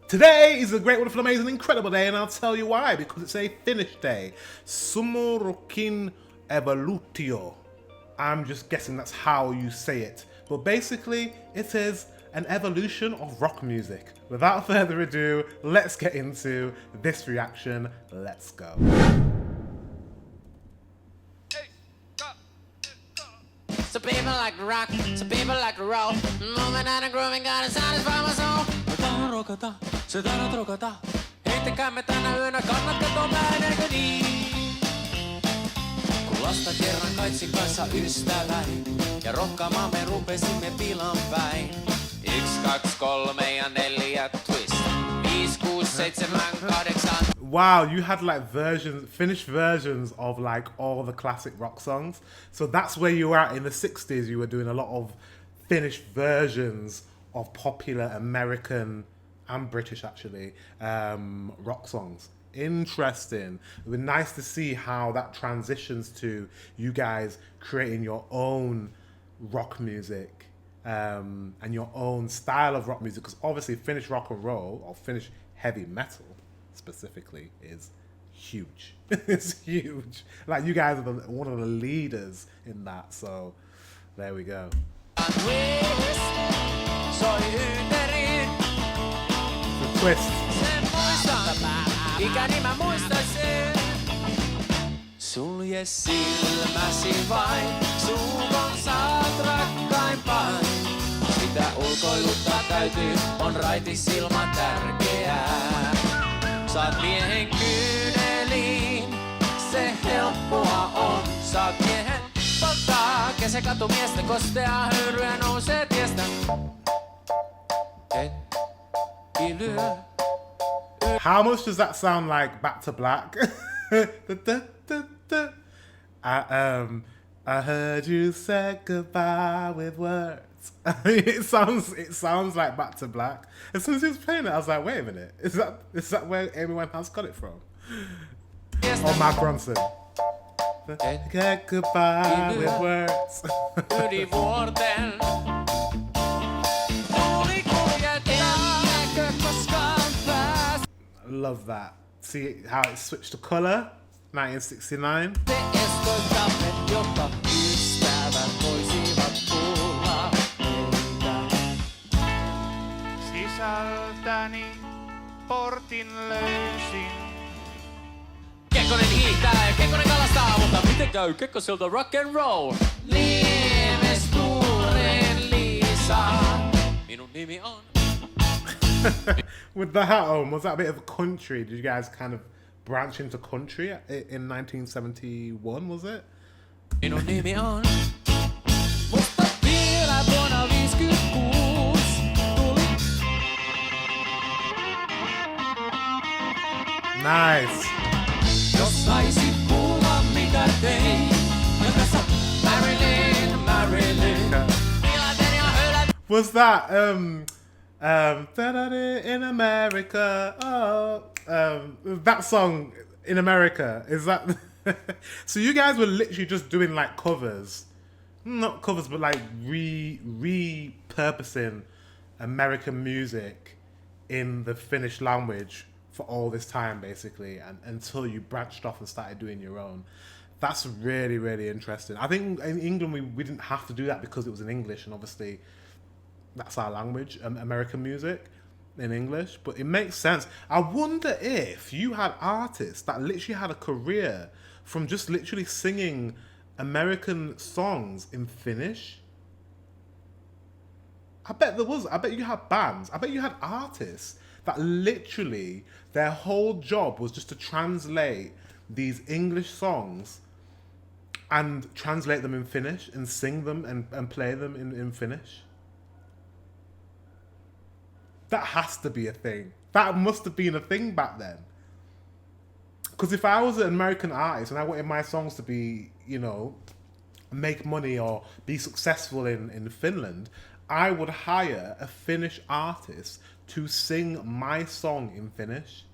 Today is a great, wonderful, amazing, incredible day, and I'll tell you why. Because it's a Finnish day. Suomirokin evoluutio. I'm just guessing that's how you say it. But basically, it is an evolution of rock music. Without further ado, let's get into this reaction. Let's go. Some people like to rock, some people like to roll. Moving and grooving, gotta satisfy my soul. Jotain rokata, se täällä trokata. Heittäkäämme tänä yönä, kannatteko päin, eikö niin? Kun lasta kerran kaitsin kanssa ystäväni, ja rokkaamaan me rupesimme pilan päin. 1, 2, 3 ja 4 twist. 5, 6, 7, 8. Wow, you had like Finnish versions of like all the classic rock songs. So that's where you were at in the 60s. You were doing a lot of Finnish versions of popular American and British actually rock songs. Interesting. It would be nice to see how that transitions to you guys creating your own rock music and your own style of rock music, because obviously Finnish rock and roll or Finnish heavy metal specifically is huge. It's huge. Like you guys are one of the leaders in that, so there we go. The twist. Sulje silmäsi vain, suukon saat rakkaimpaan. Sitä ulkoiluttaa täytyy, on raiti silmä tärkeää. Saat miehen kyyneliin, se helppoa on. Saat miehen polttaa, kesäkatu miestä kostea, höyryä nousee tiestä. How much does that sound like Back to Black? I heard you say goodbye with words. it sounds like Back to Black. As soon as he was playing it, I was like, wait a minute, is that where Amy Winehouse got it from? Or Mark Ronson? Get goodbye with words. Love that. See how it switched to colour? 1969. Sisältäni portin löysin. Kekkonen hiihtää ja Kekkonen kalastaa, mutta miten käy Kekkoselta rock and roll? Liemestuuren Liisa, minun nimi on. With the hat on, was that a bit of a country? Did you guys kind of branch into country in 1971, was it? Minun nimi on. Musta vielä vuonna 56 tuli. Nice. Jos saisit kuulla mitä tein, ja tässä Marilyn. Was that in America? Oh, that song in America, is that? So you guys were literally just doing like covers, not covers, but like repurposing American music in the Finnish language for all this time, basically, and until you branched off and started doing your own. That's really, really interesting. I think in England we didn't have to do that because it was in English, and obviously that's our language, American music in English, but it makes sense. I wonder if you had artists that literally had a career from just literally singing American songs in Finnish. I bet there was. I bet you had bands. I bet you had artists that literally their whole job was just to translate these English songs and translate them in Finnish and sing them and play them in Finnish. That has to be a thing. That must have been a thing back then. Because if I was an American artist and I wanted my songs to be, you know, make money or be successful in Finland, I would hire a Finnish artist to sing my song in Finnish.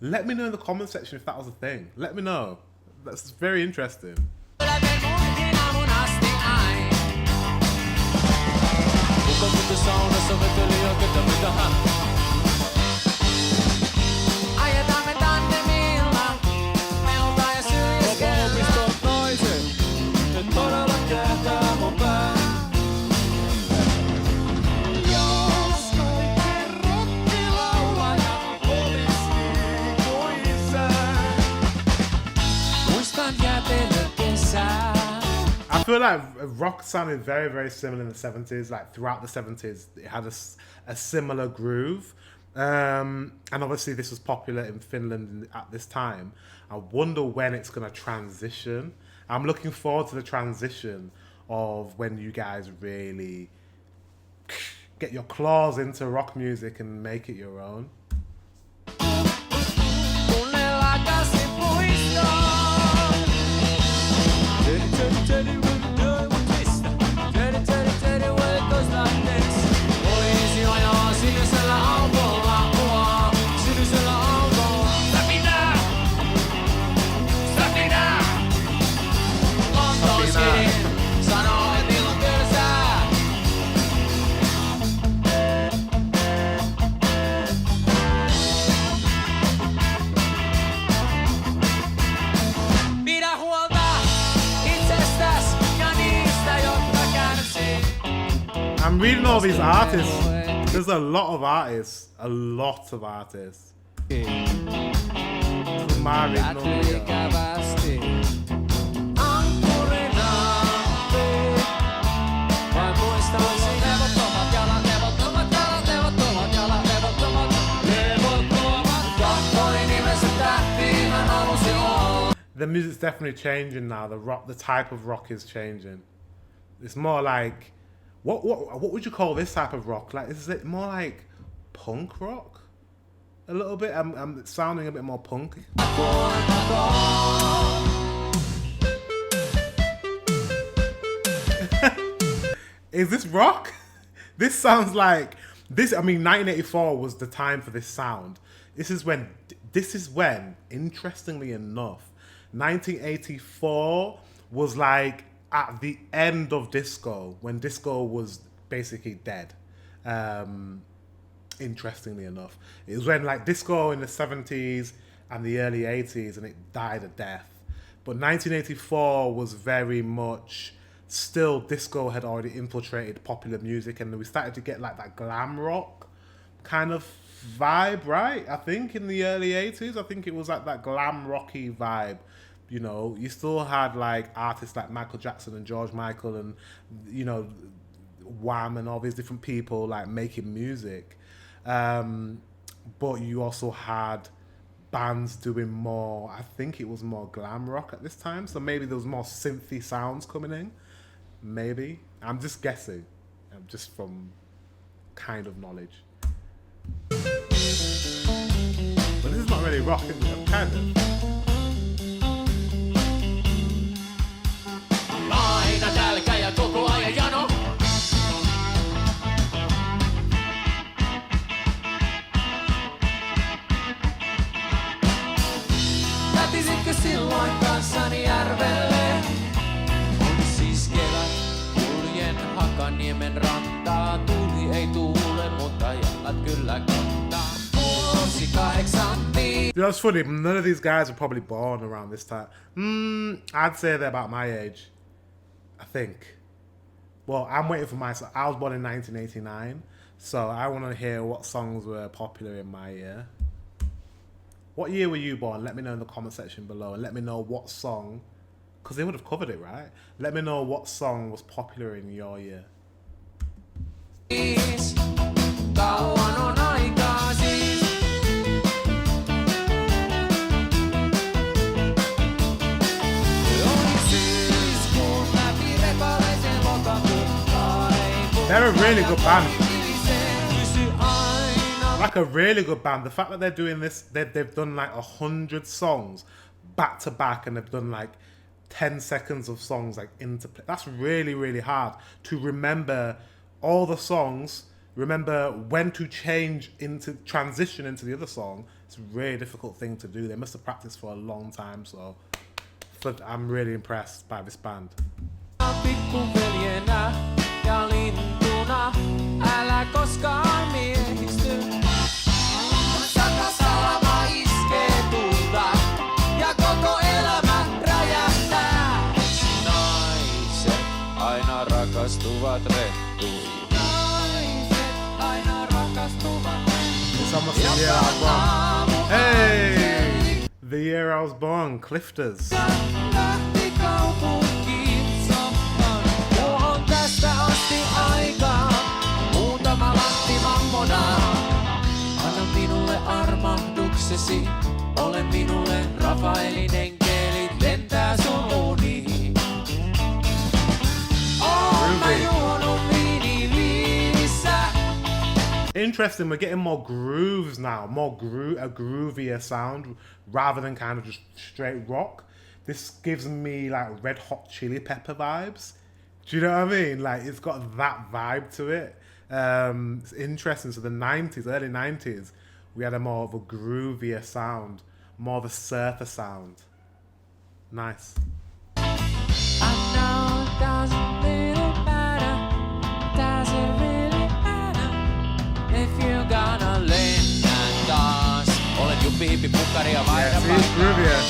Let me know in the comment section if that was a thing. Let me know. That's very interesting. Saunassa veteli oikeutta mitä hän feel like rock sounded very, very similar in the 70s. Like throughout the 70s, it had a similar groove. And obviously this was popular in Finland at this time. I wonder when it's going to transition. I'm looking forward to the transition of when you guys really get your claws into rock music and make it your own. I'm reading all these artists. There's a lot of artists. A lot of artists. The music's definitely changing now. The type of rock is changing. It's more like, what would you call this type of rock? Like, is it more like punk rock? A little bit. I'm sounding a bit more punk. Is this rock? This sounds like this. I mean, 1984 was the time for this sound. This is when, interestingly enough, 1984 was like at the end of disco, when disco was basically dead. Interestingly enough, it was when like disco in the 70s and the early 80s, and it died a death. But 1984 was very much still, disco had already infiltrated popular music, and we started to get like that glam rock kind of vibe, right? I think in the early 80s, I think it was like that glam rocky vibe. You know, you still had like artists like Michael Jackson and George Michael and, you know, Wham and all these different people like making music. But you also had bands doing more, I think it was more glam rock at this time. So maybe there was more synthy sounds coming in. Maybe. I'm just guessing. Just from kind of knowledge. But this is not really rock, is it? Kind of. Lähtisitkö silloin kanssani järvelle? On siis kevät, kuljen Hakaniemen rantaa. Tuuli ei tuule, mutta jalat kyllä kantaa. Vuosi 85. You know, it's funny, none of these guys were probably born around this time. I'd say they're about my age. I think. Well, I'm waiting for myself. I was born in 1989, so I want to hear what songs were popular in my year. What year were you born? Let me know in the comment section below, and let me know what song, because they would have covered it, right? Let me know what song was popular in your year. They're a really good band. Like a really good band. The fact that they're doing this, they've done like 100 songs back to back, and they've done like 10 seconds of songs like interplay. That's really, really hard to remember all the songs, remember when to transition into the other song. It's a really difficult thing to do. They must have practiced for a long time, so I'm really impressed by this band. Ja lintuna, älä koskaan miehisty. Satasalama iskee tulta, ja koko elämä räjähtää. Naiset aina rakastuvat rettuihin. Naiset aina rakastuvat rettuihin. Hey! The year I was born, Clifters. Lähti kaupunkiin soppa. asti aikaa, muutama latti mammonaa. Anna minulle armahduksesi, ole minulle Rafaelin enkelit, lentää sun uniin. Oon mä juonut viiniviinissä. Interesting, we're getting more grooves now, a groovier sound rather than kind of just straight rock. This gives me like Red Hot Chili Pepper vibes. Do you know what I mean? Like it's got that vibe to it. It's interesting. So the 90s, early 90s, we had a more of a groovier sound, more of a surfer sound. Nice. I know it doesn't really matter, does it really matter? If you're gonna lennä taas, olet juppi hippi pukkari ja vaihda Yeah, see, it's groovier.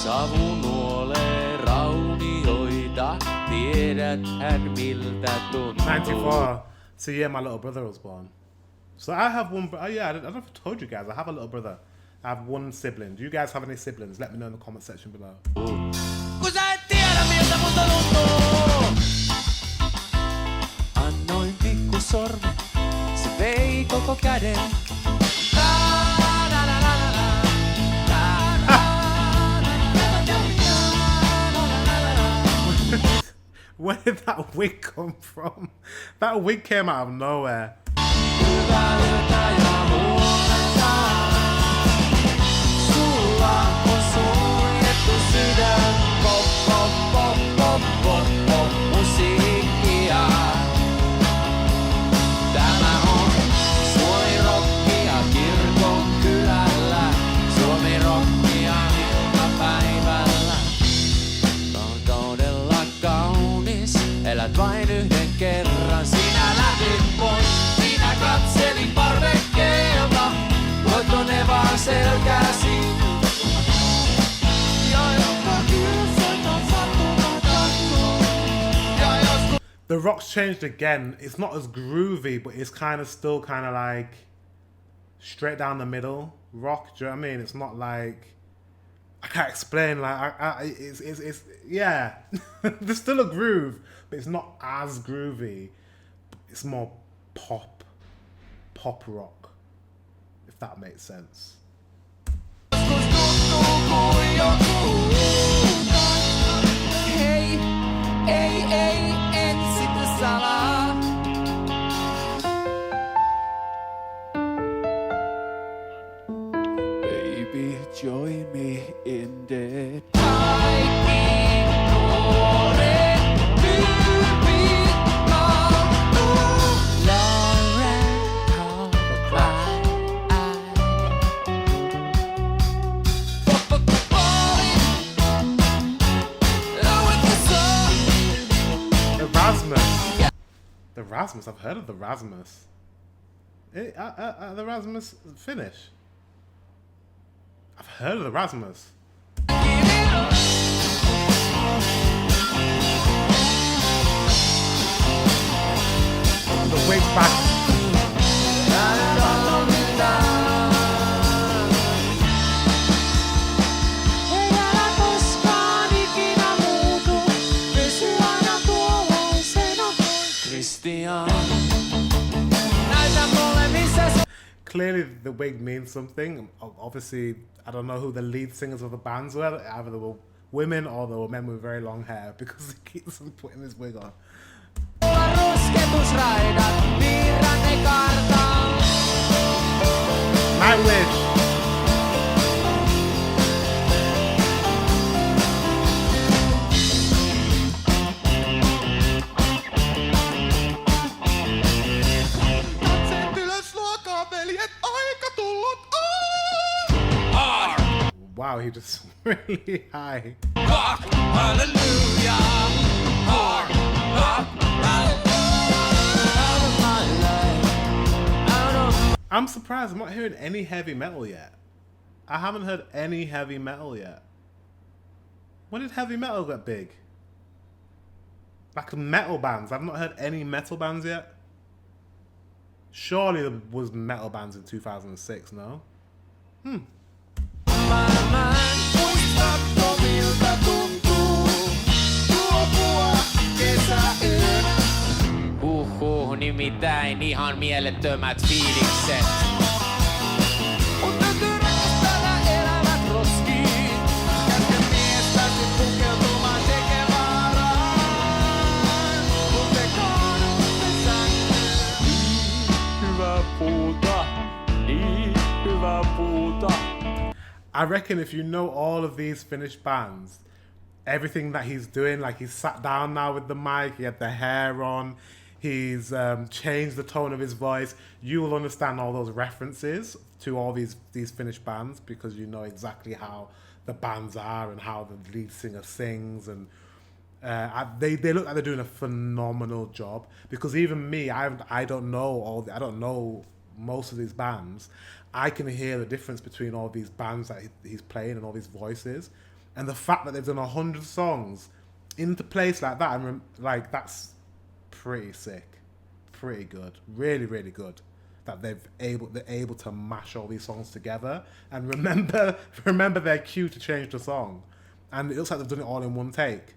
Savunuolee raunioita, tiedäthän miltä tuntuu. 94. So yeah, my little brother was born. So I have one. Yeah, I don't know if I told you guys. I have a little brother. I have one sibling. Do you guys have any siblings? Let me know in the comment section below. Kun sä et tiedä miltä musta tuntuu. Annoin pikku sormen, se vei koko käden. Where did that wig come from? That wig came out of nowhere. Tämä on Suomirokkia kirkon kylällä, Suomirokkia iltapäivällä. On todella kaunis, elät vain yhden kerran. Sinä lähdit pois, minä katselin parvekkeelta, voitko ne vaan selkäsi. Ja joka kyllä sattumat tahtoo. Ja jos The rock's changed again. It's not as groovy, but it's kind of still kind of like straight down the middle rock. Do you know what I mean? It's not like I can't explain. Like it's yeah. There's still a groove, but it's not as groovy. It's more pop rock, if that makes sense. Hei, ei, et sitä salaa. Baby, join me in the kaikki nuoret tyypit kaatuu. Lauren, The Rasmus, I've heard of the Rasmus. The Rasmus Finnish. I've heard of the Rasmus. The wig back. Clearly the wig means something. Obviously, I don't know who the lead singers of the bands were. Either they were women or they were men with very long hair, because he keeps on putting his wig on. Nightwish. Wow, he just really high. Rock, hallelujah. Rock, hallelujah. I'm surprised I'm not hearing any heavy metal yet. I haven't heard any heavy metal yet. When did heavy metal get big? Like metal bands. I've not heard any metal bands yet. Surely there was metal bands in 2006, no? Maailman muista miltä tuntuu. Tuopua kesäyön. Nimittäin ihan mielettömät fiilikset. Mutta tyräställä elävät roskiin. Kätken miestäsi pukeutumaan tekevaaraan. Kun te kaadutte sänkyyn. Hyvä puuta, niin hyvä puuta. I reckon if you know all of these Finnish bands, everything that he's doing, like he's sat down now with the mic, he had the hair on, he's changed the tone of his voice, you will understand all those references to all these Finnish bands because you know exactly how the bands are and how the lead singer sings, and they look like they're doing a phenomenal job. Because even me, I don't know most of these bands. I can hear the difference between all these bands that he's playing and all these voices, and the fact that they've done 100 songs into place like that, that's pretty sick, pretty good, really, really good. That they're able to mash all these songs together and remember their cue to change the song, and it looks like they've done it all in one take.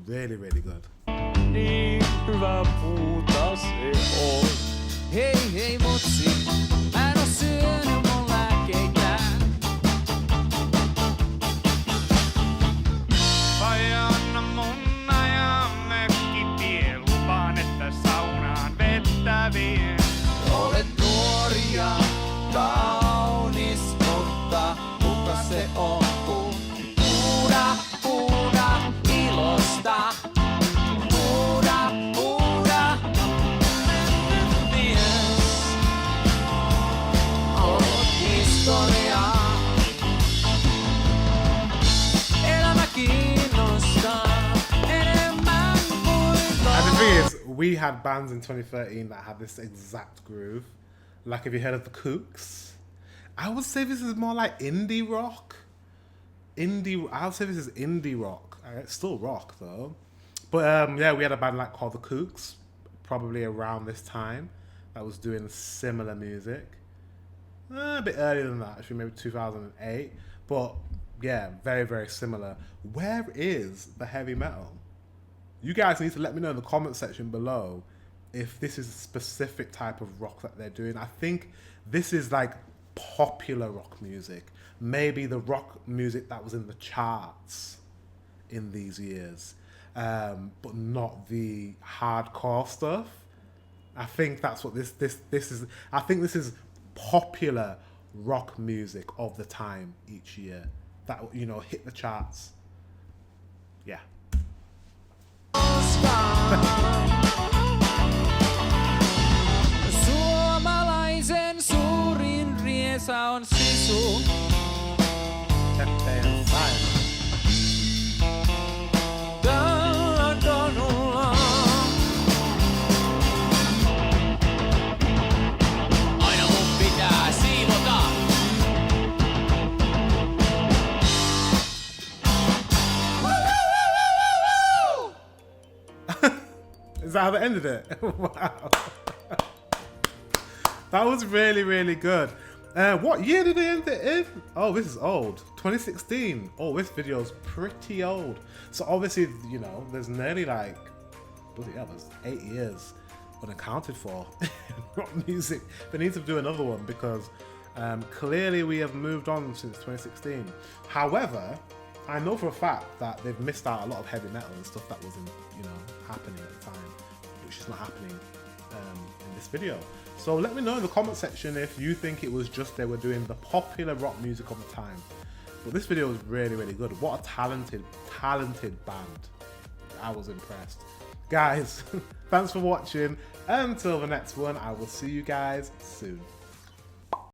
Really, really good. Niin hyvä puuta se on. Hei hei mutsi, mä en oo syönyt mun lääkkeitä. Vai anna mun ajaa mökkitie, lupaan, että saunaan vettä vien. Olet nuori ja kaunis, mutta kuka se on kun puhuda ilosta. Puhuda mies. Olet historiaa. Elämä kiinnostaa enemmän kuin And the thing is, we had bands in 2013 that had this exact groove. Like, have you heard of the Kooks? I would say this is more like indie rock. I would say this is indie rock. It's still rock though. But yeah, we had a band like called the Kooks, probably around this time, that was doing similar music. A bit earlier than that, actually, maybe 2008. But yeah, very, very similar. Where is the heavy metal? You guys need to let me know in the comment section below if this is a specific type of rock that they're doing. I think this is like popular rock music. Maybe the rock music that was in the charts in these years. But not the hardcore stuff. I think that's what this is. I think this is popular rock music of the time each year that, you know, hit the charts. Yeah. Suomalaisen suurin riesa on sisu. Kätteen saina. Tällä kadulla. Aina mun pitää siivota. Is that how they ended it? Wow. That was really, really good. What year did they end it in? Oh, this is old. 2016. Oh, this video's pretty old. So obviously, you know, there's nearly like, bloody hell, there's 8 years unaccounted for in rock music. They need to do another one because clearly we have moved on since 2016. However, I know for a fact that they've missed out a lot of heavy metal and stuff that wasn't, you know, happening at the time, which is not happening in this video. So let me know in the comment section if you think it was just they were doing the popular rock music of the time. But this video was really, really good. What a talented band. I was impressed. Guys, thanks for watching. Until the next one, I will see you guys soon.